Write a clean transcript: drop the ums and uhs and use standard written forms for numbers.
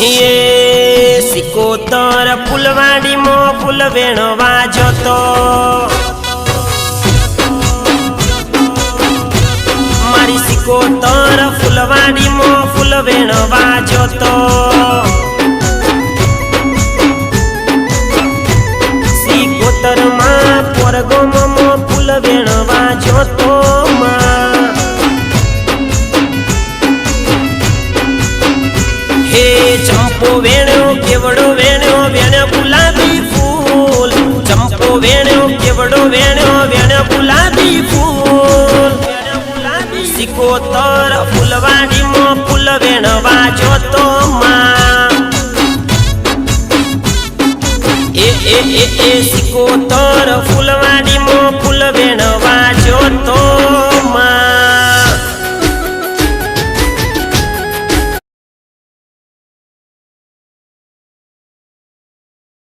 ये सिकोतर फुलवाड़ी मो फूल वेणवा जतो मारी सिकोतर फुलवाड़ी मो फूल वेणवा जतो सिकोतर मा पोरगो मो फूल वेणवा जतो चंपो वेण्यो केवड़ो वेण्यो वेण्य गुलाबी फूल चंपो वेण्यो केवड़ो वेण्यो वेण्य गुलाबी फूल सिकोतर फुलवाड़ी मो फूल वेणवा जतो मां ए सिकोतर फुलवाड़ी